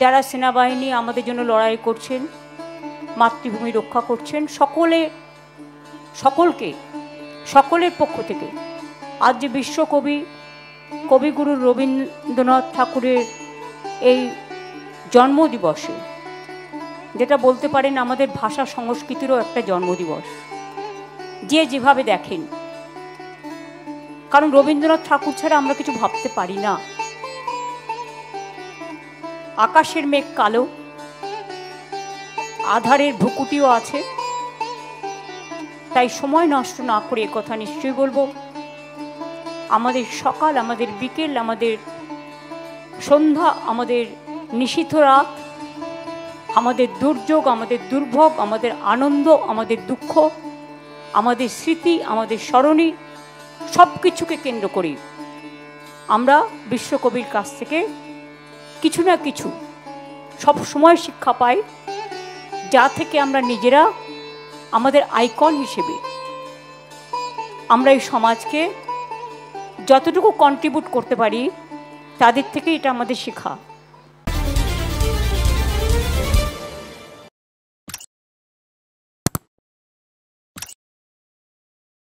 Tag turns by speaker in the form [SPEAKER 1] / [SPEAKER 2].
[SPEAKER 1] যারা সেনাবাহিনী আমাদের জন্য লড়াই করছেন, মাতৃভূমি রক্ষা করছেন, সকলের পক্ষ থেকে আজ যে বিশ্বকবি কবিগুরু রবীন্দ্রনাথ ঠাকুরের এই জন্মদিবসে, যেটা বলতে পারেন আমাদের ভাষা সংস্কৃতিরও একটা জন্মদিবস, যে যেভাবে দেখেন, কারণ রবীন্দ্রনাথ ঠাকুর ছাড়া আমরা কিছু ভাবতে পারি না। আকাশের মেঘ কালো, আধারের ভুকুটিও আছে, তাই সময় নষ্ট না করে একথা নিশ্চয়ই বলবো, আমাদের সকাল, আমাদের বিকেল, আমাদের সন্ধ্যা, আমাদের নিশীথ রাত, আমাদের দুর্যোগ, আমাদের দুর্ভোগ, আমাদের আনন্দ, আমাদের দুঃখ, আমাদের স্মৃতি, আমাদের স্মরণী, সব কিছুকে কেন্দ্র করি আমরা বিশ্বকবির কাছ থেকে কিছু না কিছু সব সময় শিক্ষা পাই, যা থেকে আমরা নিজেরা আমাদের আইকন হিসেবে আমরা এই সমাজকে যতটুকু কন্ট্রিবিউট করতে পারি, তাদের থেকে এটা আমাদের শেখা।